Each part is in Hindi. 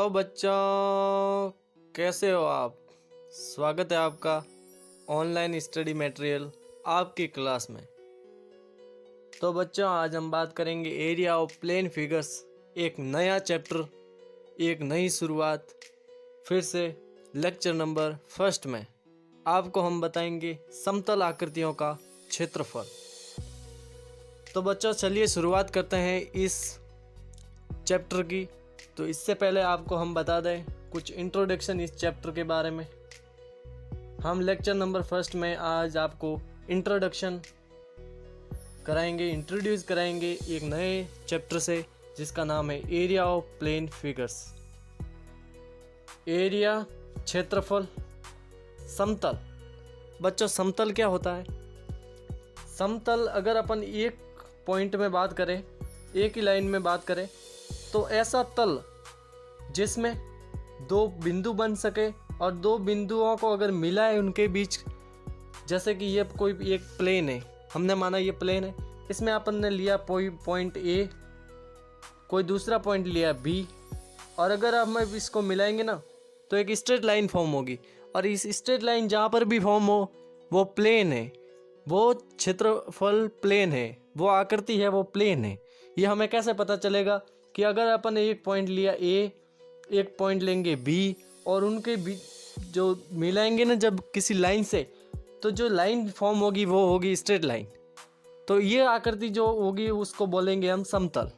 तो बच्चों, कैसे हो आप? स्वागत है आपका ऑनलाइन स्टडी मटेरियल आपकी क्लास में। तो बच्चों, आज हम बात करेंगे एरिया ऑफ प्लेन फिगर्स। एक नया चैप्टर, एक नई शुरुआत। फिर से लेक्चर नंबर फर्स्ट में आपको हम बताएंगे समतल आकृतियों का क्षेत्रफल। तो बच्चों, चलिए शुरुआत करते हैं इस चैप्टर की। तो इससे पहले आपको हम बता दें कुछ इंट्रोडक्शन इस चैप्टर के बारे में। हम लेक्चर नंबर फर्स्ट में आज आपको इंट्रोडक्शन कराएंगे, इंट्रोड्यूस कराएंगे एक नए चैप्टर से जिसका नाम है area of plane figures. Area क्षेत्रफल, समतल। बच्चों, समतल क्या होता है? समतल अगर अपन एक पॉइंट में बात करें, एक ही लाइन में बात करें, तो ऐसा तल जिसमें दो बिंदु बन सके और दो बिंदुओं को अगर मिलाए उनके बीच, जैसे कि ये कोई एक प्लेन है, हमने माना ये प्लेन है, इसमें अपन ने लिया पॉइंट ए, कोई दूसरा पॉइंट लिया बी, और अगर हम इसको मिलाएंगे ना तो एक स्ट्रेट लाइन फॉर्म होगी। और इस स्ट्रेट लाइन जहाँ पर भी फॉर्म हो वो प्लेन है, वो क्षेत्रफल प्लेन है, वो आकृति है, वो प्लेन है। ये हमें कैसे पता चलेगा कि अगर अपन एक पॉइंट लिया ए, एक पॉइंट लेंगे बी, और उनके बीच जो मिलाएंगे ना जब किसी लाइन से, तो जो लाइन फॉर्म होगी वो होगी स्ट्रेट लाइन। तो ये आकृति जो होगी उसको बोलेंगे हम समतल।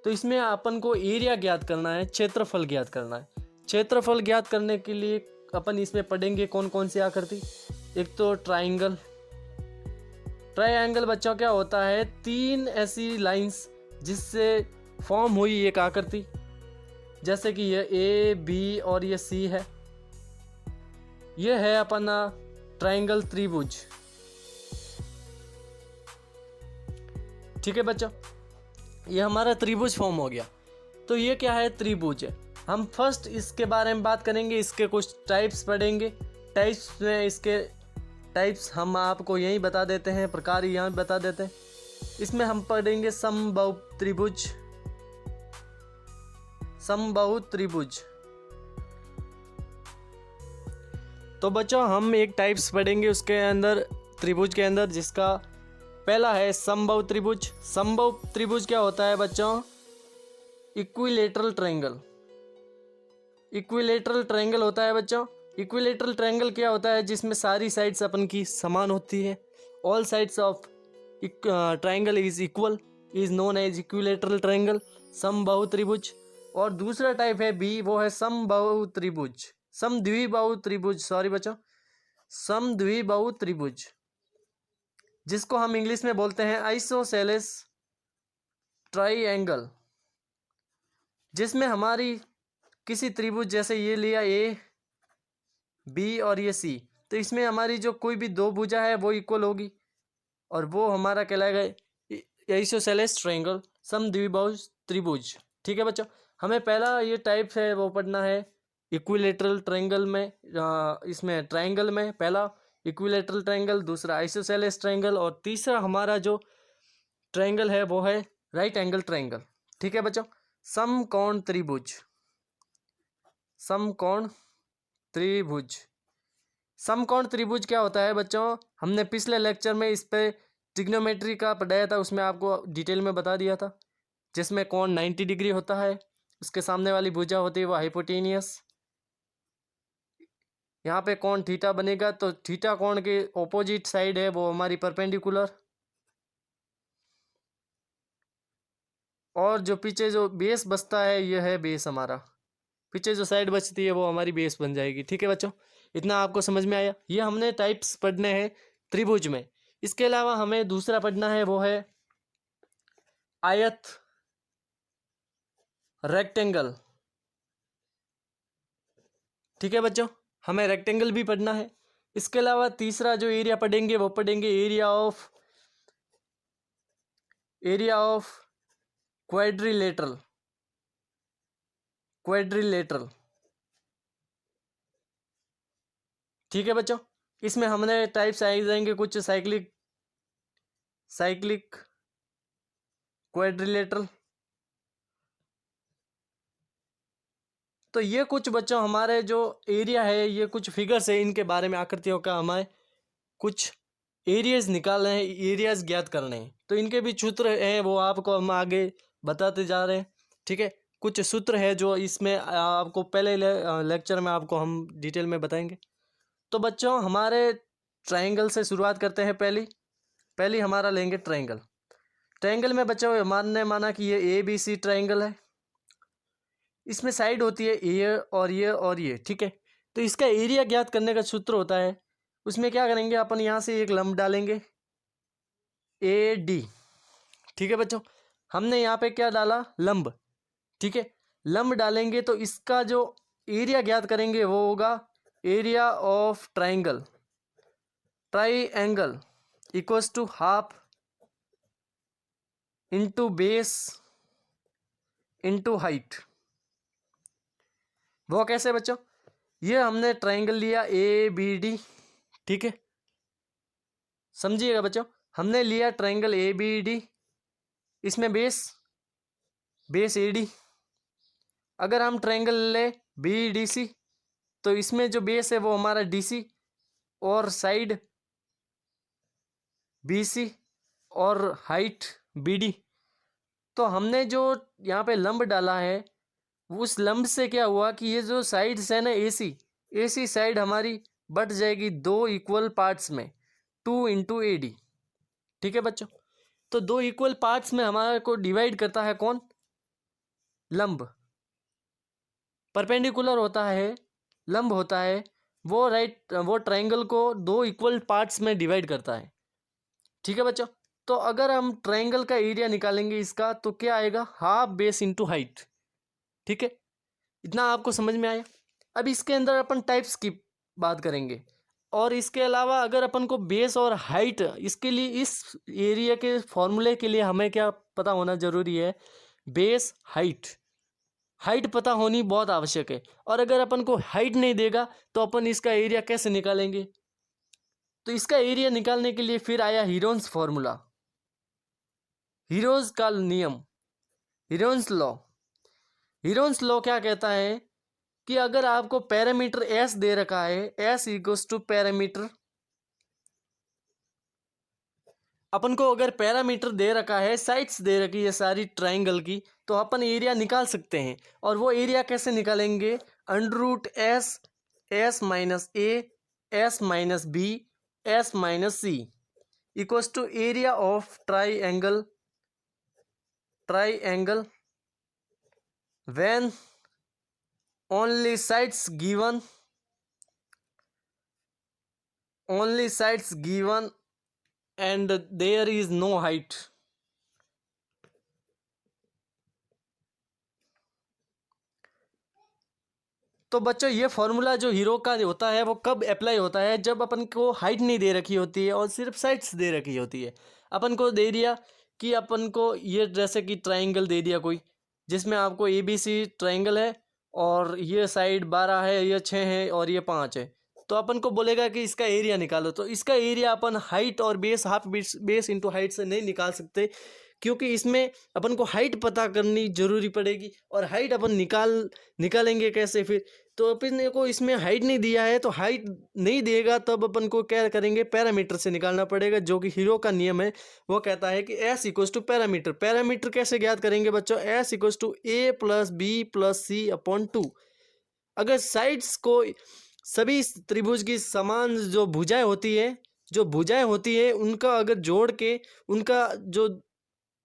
तो इसमें अपन को एरिया ज्ञात करना है, क्षेत्रफल ज्ञात करना है। क्षेत्रफल ज्ञात करने के लिए अपन इसमें पढ़ेंगे कौन कौन सी आकृति। एक तो ट्राइंगल। ट्राइंगल बच्चों क्या होता है? तीन ऐसी लाइंस जिससे फॉर्म हुई एक आकृति, जैसे कि ये ए बी और ये सी है। ये है अपना ट्राइंगल त्रिभुज। ठीक है बच्चों, ये हमारा त्रिभुज फॉर्म हो गया। तो ये क्या है? त्रिभुज है। हम फर्स्ट इसके बारे में बात करेंगे, इसके कुछ टाइप्स पढ़ेंगे। टाइप्स में इसके टाइप्स हम आपको यहीं बता देते हैं, प्रकार यहाँ बता देते हैं। इसमें हम पढ़ेंगे समबाहु त्रिभुज। समबाहु त्रिभुज। तो बच्चों, हम एक टाइप्स पढ़ेंगे उसके अंदर, त्रिभुज के अंदर, जिसका पहला है समबाहु त्रिभुज। समबाहु त्रिभुज क्या होता है बच्चों? Equilateral triangle. इक्विलेटरल ट्रायंगल होता है बच्चों। इक्विलेटरल ट्रायंगल क्या होता है? जिसमें सारी साइड्स अपन की समान होती है। All sides of triangle is equal, is known as equilateral triangle, समबाहु त्रिभुज। और दूसरा टाइप है बी, वो है समबाहु त्रिभुज, समद्विबाहु त्रिभुज, सॉरी बच्चों, समद्विबाहु त्रिभुज, जिसको हम इंग्लिश में बोलते हैं आइसोसेलेस ट्राइएंगल। जिसमें हमारी किसी त्रिभुज, जैसे ये लिया ए बी और ये सी, तो इसमें हमारी जो कोई भी दो भुजा है वो इक्वल होगी, और वो हमारा कहलाएगा आइसोसेलेस ट्रायंगल, समद्विबाहु त्रिभुज। ठीक है बच्चों, हमें पहला ये टाइप है वो पढ़ना है इक्विलेटरल ट्रायंगल में। इसमें ट्रायंगल में पहला इक्विलेटरल ट्रायंगल, दूसरा आइसोसेलेस ट्रायंगल, और तीसरा हमारा जो ट्रायंगल है वो है राइट एंगल ट्रायंगल। ठीक है बच्चों, समकोण त्रिभुज। समकोण त्रिभुज। समकोण त्रिभुज क्या होता है बच्चों? हमने पिछले लेक्चर में इस पे ट्रिग्नोमेट्री का पढ़ाया था, उसमें आपको डिटेल में बता दिया था। जिसमें कोण 90 डिग्री होता है, उसके सामने वाली भुजा होती है वो हाइपोटेनियस। यहाँ पे कोण थीटा बनेगा, तो थीटा कोण के ऑपोजिट साइड है वो हमारी परपेंडिकुलर। और जो पीछे जो बेस बचता है ये है बेस हमारा, पीछे जो साइड बचती है वो हमारी बेस बन जाएगी। ठीक है बच्चों, इतना आपको समझ में आया? ये हमने टाइप्स पढ़ने हैं त्रिभुज में। इसके अलावा हमें दूसरा पढ़ना है, वो है आयत, रेक्टेंगल। ठीक है बच्चों, हमें रेक्टेंगल भी पढ़ना है। इसके अलावा तीसरा जो एरिया पढ़ेंगे वो पढ़ेंगे एरिया ऑफ क्वाड्रिलेटरल। क्वाड्रिलेटरल। ठीक है बच्चों, इसमें हमने टाइप्स आ जाएंगे कुछ, साइक्लिक क्वाड्रिलेटरल, तो ये कुछ बच्चों हमारे जो एरिया है, ये कुछ फिगर्स है, इनके बारे में आकृतियों का हमें कुछ एरियाज निकालने हैं, एरियाज ज्ञात करने हैं। तो इनके भी सूत्र हैं, वो आपको हम आगे बताते जा रहे हैं। ठीक है, कुछ सूत्र है जो इसमें आपको पहले लेक्चर में आपको हम डिटेल में बताएंगे। तो बच्चों हमारे ट्रायंगल से शुरुआत करते हैं। पहली हमारा लेंगे ट्रायंगल। ट्रायंगल में बच्चों हमने माना कि ये ए बी सी ट्रायंगल है। इसमें साइड होती है ये और ये और ये। ठीक है, तो इसका एरिया ज्ञात करने का सूत्र होता है, उसमें क्या करेंगे अपन, यहाँ से एक लंब डालेंगे ए डी। ठीक है बच्चों, हमने यहाँ पे क्या डाला, लंब। ठीक है, लंब डालेंगे तो इसका जो एरिया ज्ञात करेंगे वो होगा area of triangle equals to half into base into height. वो कैसे बच्चों, ये हमने ट्राइंगल लिया ए बी डी। ठीक है, समझिएगा बच्चों, हमने लिया ट्राइंगल ए बी डी, इसमें बेस ए डी। अगर हम ट्राइंगल ले बी डी सी, तो इसमें जो बेस है वो हमारा डी सी और साइड बी सी और हाइट बी डी। तो हमने जो यहाँ पे लंब डाला है, उस लंब से क्या हुआ कि ये जो साइड्स है ना, ए सी साइड हमारी बट जाएगी दो इक्वल पार्ट्स में, 2 इंटू ए डी। ठीक है बच्चों, तो दो इक्वल पार्ट्स में हमारे को डिवाइड करता है कौन, लंब। परपेंडिकुलर होता है, लंब होता है, वो ट्रायंगल को दो इक्वल पार्ट्स में डिवाइड करता है। ठीक है बच्चों, तो अगर हम ट्रायंगल का एरिया निकालेंगे इसका, तो क्या आएगा, हाफ बेस इंटू हाइट। ठीक है, इतना आपको समझ में आया। अब इसके अंदर अपन टाइप्स की बात करेंगे, और इसके अलावा अगर अपन को बेस और हाइट, इसके लिए इस एरिया के फॉर्मूले के लिए हमें क्या पता होना जरूरी है, बेस हाइट पता होनी बहुत आवश्यक है। और अगर अपन को हाइट नहीं देगा तो अपन इसका एरिया कैसे निकालेंगे। तो इसका एरिया निकालने के लिए फिर आया हीरोन्स फॉर्मूला, हीरोज का नियम, हीरोन्स लॉ क्या कहता है कि अगर आपको पैरामीटर एस दे रखा है, एस इक्वल्स टू पैरामीटर, अपन को अगर पैरामीटर दे रखा है, साइड्स दे रखी है सारी ट्राइंगल की, तो अपन एरिया निकाल सकते हैं। और वो एरिया कैसे निकालेंगे, under root S minus A S minus B S minus C equals to area of triangle when only sides given and there is no height। तो बच्चों ये फॉर्मूला जो हीरो का होता है वो कब अप्लाई होता है, जब अपन को हाइट नहीं दे रखी होती है और सिर्फ साइड्स दे रखी होती है। अपन को दे दिया कि अपन को ये जैसे कि ट्राइंगल दे दिया कोई, जिसमें आपको ए बी सी ट्राइंगल है और ये साइड 12 है, ये 6 है और ये 5 है। तो अपन को बोलेगा कि इसका एरिया निकालो, तो इसका एरिया अपन हाइट और base, half base into height से नहीं निकाल सकते, क्योंकि इसमें अपन को हाइट पता करनी जरूरी पड़ेगी। और हाइट अपन निकालेंगे कैसे फिर, तो अपन को इसमें हाइट नहीं दिया है, तो हाइट नहीं देगा तब अपन को क्या करेंगे, पैरामीटर से निकालना पड़ेगा, जो कि हीरो का नियम है। वो कहता है कि एस इक्वल्स टू पैरामीटर कैसे ज्ञात करेंगे बच्चों, S equals to A plus B plus C upon 2। अगर साइड्स को, सभी त्रिभुज की समान जो भुजाएं होती है उनका अगर जोड़ के उनका जो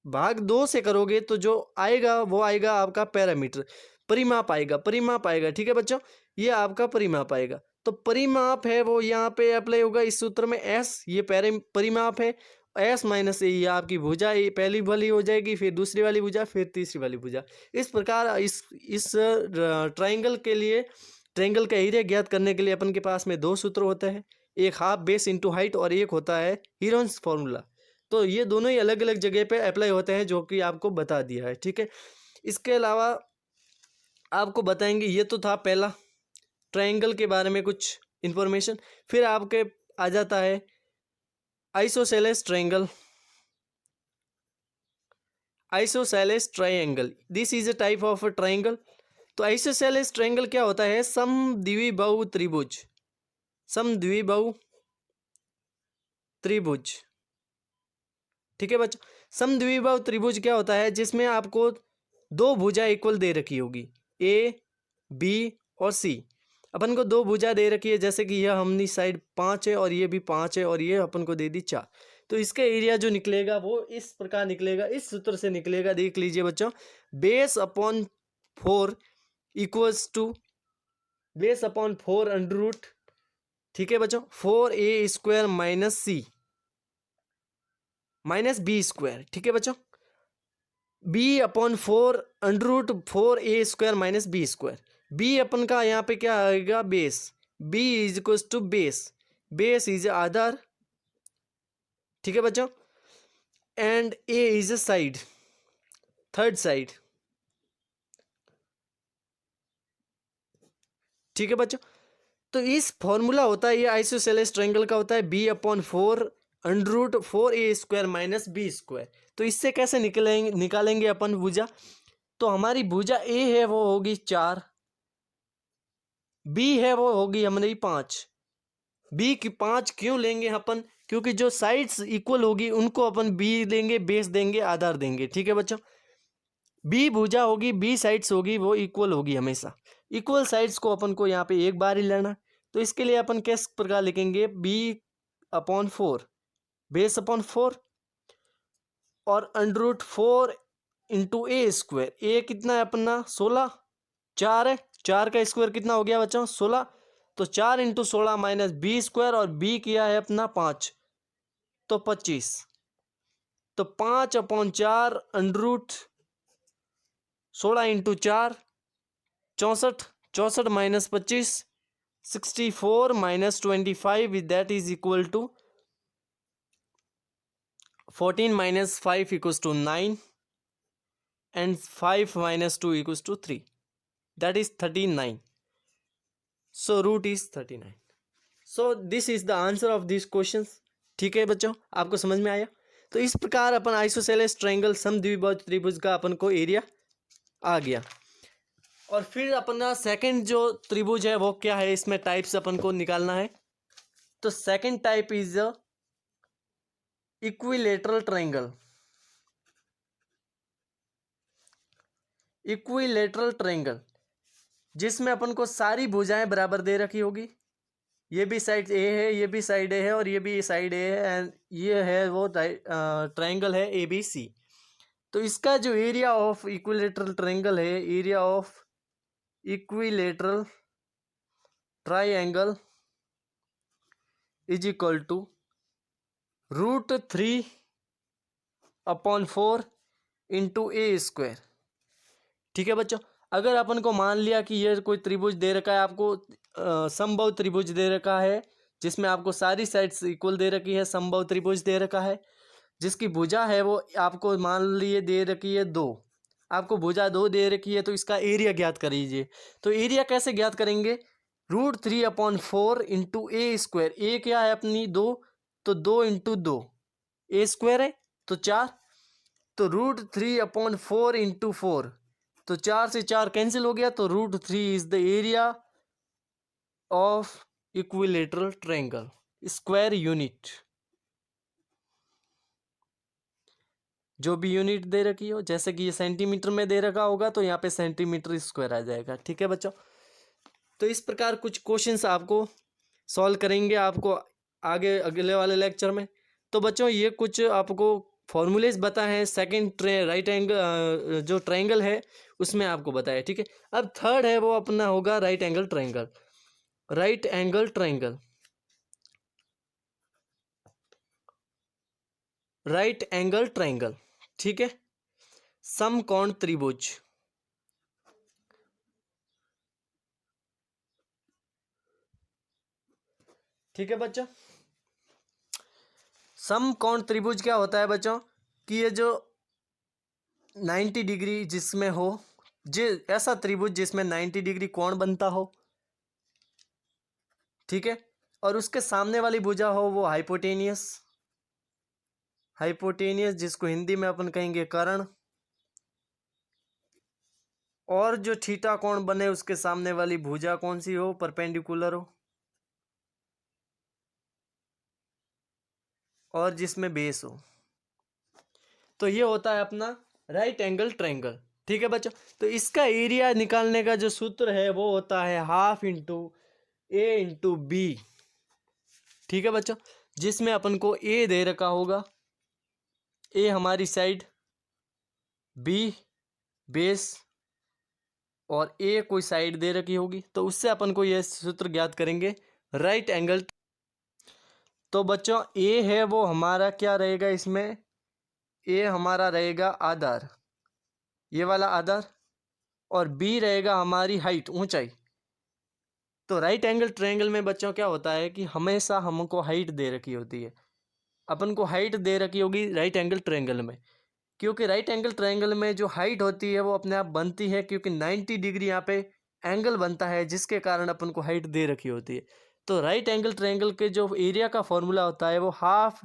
भाग 2 से करोगे, तो जो आएगा वो आएगा आपका पैरामीटर, परिमाप आएगा। ठीक है बच्चों, ये आपका परिमाप आएगा। तो परिमाप है वो यहाँ पे अप्लाई होगा इस सूत्र में, एस ये परिमाप है, एस माइनस ए ये आपकी भुजा, ये पहली वाली हो जाएगी, फिर दूसरी वाली भुजा, फिर तीसरी वाली भुजा। इस प्रकार इस ट्राइंगल के लिए, ट्राइंगल का एरिया ज्ञात करने के लिए अपन के पास में 2 सूत्र होते हैं, एक हाफ बेस इंटू हाइट और एक होता है हीरोन्स फॉर्मूला। तो ये दोनों ही अलग अलग जगह पे अप्लाई होते हैं, जो कि आपको बता दिया है। ठीक है, इसके अलावा आपको बताएंगे, ये तो था पहला ट्रायंगल के बारे में कुछ इंफॉर्मेशन। फिर आपके आ जाता है isosceles triangle. This is a type of a triangle तो आइसोसेलेस ट्रायंगल क्या होता है? समद्विबाहु त्रिभुज, समद्विबाहु त्रिभुज। ठीक है बच्चों, समद्विबाहु त्रिभुज क्या होता है? जिसमें आपको दो भुजा इक्वल दे रखी होगी, ए बी और सी। अपन को दो भुजा दे रखी है, जैसे कि यह हमनी साइड 5 है और ये भी 5 है और ये अपन को दे दी 4। तो इसका एरिया जो निकलेगा वो इस प्रकार निकलेगा, इस सूत्र से निकलेगा। देख लीजिए बच्चों, base upon 4 equals to base upon 4 under root, ठीक है बच्चों, 4a² minus C minus B square. ठीक है बच्चों, B upon 4 under root 4a² minus B square. B अपन का यहाँ पे क्या आएगा? Base. B is equal to base, base is आधार। ठीक है बच्चों, and A is a side, third side. ठीक है बच्चों, तो इस फॉर्मूला होता है ये आइसोसेलेस ट्रायंगल का, होता है B upon 4 under root 4a² minus B square. तो इससे कैसे निकालेंगे अपन भुजा? तो हमारी भुजा ए है वो होगी 4, बी है वो होगी हमारी 5। बी की 5 क्यों लेंगे अपन? क्योंकि जो साइड्स इक्वल होगी उनको अपन बी देंगे, बेस देंगे, आधार देंगे। ठीक है बच्चों, बी भुजा होगी, बी साइड्स होगी वो इक्वल होगी हमेशा। इक्वल साइड्स को अपन को यहाँ पे एक बार ही लेना। तो इसके लिए अपन किस प्रकार लिखेंगे? बी अपॉन 4 बेस अपॉन 4 और under root 4 into A square. ए कितना है अपना? 16, 4 है, 4 का स्क्वायर कितना हो गया बच्चों? 16। तो 4 इंटू 16 माइनस बी स्क्वायर, और बी किया है अपना 5, तो 25। तो 5 upon 4 under root 16 into 4 64, 64 minus 25 64 minus 25 that is equal to 14 minus 5 equals to 9 and 5 minus 2 equals to 3, that is 39. So root is 39. So this is the answer of these questions. ठीक है बच्चों, आपको समझ में आया? तो इस प्रकार अपन आइसोसेलेस ट्रायंगल समद्विबाहु त्रिभुज का अपन को एरिया आ गया। और फिर अपना सेकंड जो त्रिभुज है वो क्या है? इसमें टाइप्स अपन को निकालना है। तो second type is equilateral triangle. Equilateral triangle जिसमें अपन को सारी भुजाएं बराबर दे रखी होगी। ये भी साइड ए है, ये भी साइड ए है और ये भी साइड ए है, एंड ये है वो ट्रायंगल है ए बी सी। तो इसका जो एरिया ऑफ इक्विलेटरल ट्रायंगल है, area of equilateral triangle is equal to √3 upon 4 into A square. ठीक है बच्चों, अगर अपन को मान लिया कि ये कोई त्रिभुज दे रखा है आपको, समबाहु त्रिभुज दे रखा है जिसमें आपको सारी साइड्स इक्वल दे रखी है, समबाहु त्रिभुज दे रखा है जिसकी भुजा है वो आपको मान लिए दे रखी है 2, आपको भुजा 2 दे रखी है। तो इसका एरिया ज्ञात करिए। तो एरिया कैसे ज्ञात करेंगे? √3 अपॉन 4 इंटू ए स्क्वायर। ए क्या है अपनी? 2, तो 2 इंटू 2 ए स्क्वायर है तो 4, तो √3 अपॉन 4 इंटू 4, तो 4 से 4 कैंसिल हो गया, तो √3 is the area of equilateral triangle, square unit. जो भी यूनिट दे रखी हो, जैसे कि ये सेंटीमीटर में दे रखा होगा तो यहाँ पे सेंटीमीटर स्क्वायर आ जाएगा। ठीक है बच्चों, तो इस प्रकार कुछ क्वेश्चंस आपको सॉल्व करेंगे आपको आगे अगले वाले लेक्चर में। तो बच्चों ये कुछ आपको फॉर्मूलेज बताए हैं सेकंड राइट एंगल जो ट्रायंगल है उसमें आपको बताया। ठीक है, अब थर्ड है वो अपना होगा right angle triangle. Right angle triangle, right angle triangle, ठीक है, समकोण त्रिभुज। ठीक है बच्चों, समकोण त्रिभुज क्या होता है बच्चों कि ये जो 90 डिग्री जिसमें हो, ऐसा त्रिभुज जिसमें 90 डिग्री कोण बनता हो। ठीक है, और उसके सामने वाली भुजा हो वो हाइपोटेनियस, हाइपोटेनियस जिसको हिंदी में अपन कहेंगे कर्ण। और जो थीटा कोण बने उसके सामने वाली भुजा कौन सी हो, परपेंडिकुलर हो, और जिसमें बेस हो। तो ये होता है अपना राइट एंगल ट्रायंगल। ठीक है बच्चों, तो इसका एरिया निकालने का जो सूत्र है वो होता है हाफ इंटू ए इंटू बी। ठीक है बच्चों, जिसमें अपन को ए दे रखा होगा, ए हमारी साइड, बी बेस, और ए कोई साइड दे रखी होगी, तो उससे अपन को यह सूत्र ज्ञात करेंगे राइट एंगल। तो बच्चों ए है वो हमारा क्या रहेगा इसमें, ए हमारा रहेगा आधार, ये वाला आधार, और बी रहेगा हमारी हाइट, ऊंचाई। तो राइट एंगल ट्रायंगल में बच्चों क्या होता है कि हमेशा हमको हाइट दे रखी होती है, अपन को हाइट दे रखी होगी राइट एंगल ट्रायंगल में, क्योंकि राइट एंगल ट्रायंगल में जो हाइट होती है वो अपने आप बनती है, क्योंकि 90 डिग्री यहाँ पे एंगल बनता है, जिसके कारण अपन को हाइट दे रखी होती है। तो राइट एंगल ट्रायंगल के जो एरिया का फॉर्मूला होता है वो हाफ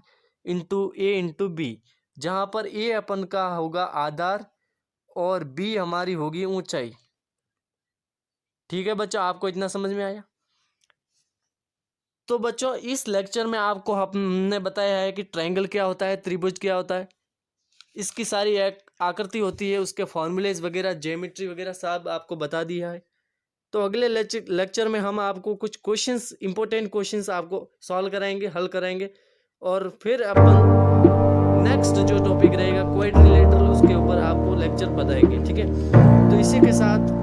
इंटू ए इंटू बी, जहाँ पर ए अपन का होगा आधार और बी हमारी होगी ऊंचाई। ठीक है बच्चों, आपको इतना समझ में आया। तो बच्चों इस लेक्चर में आपको हमने बताया है कि ट्रायंगल क्या होता है, त्रिभुज क्या होता है, इसकी सारी एक आकृति होती है, उसके फॉर्मूलेज वगैरह, ज्योमेट्री वगैरह सब आपको बता दिया है। तो अगले लेक्चर में हम आपको कुछ क्वेश्चंस, इंपॉर्टेंट क्वेश्चंस आपको सॉल्व कराएंगे, हल कराएंगे, और फिर अपन नेक्स्ट जो टॉपिक रहेगा क्वाड्रिलेटरल, उसके ऊपर आपको लेक्चर बताएंगे। ठीक है, तो इसी के साथ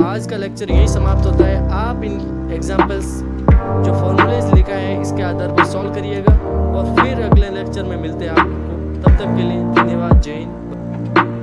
आज का लेक्चर यही समाप्त होता है। आप इन एग्जाम्पल्स जो फॉर्मूलेज लिखा है इसके आधार पर सॉल्व करिएगा, और फिर अगले लेक्चर में मिलते हैं आपको। तब तक के लिए धन्यवाद, जय हिंद।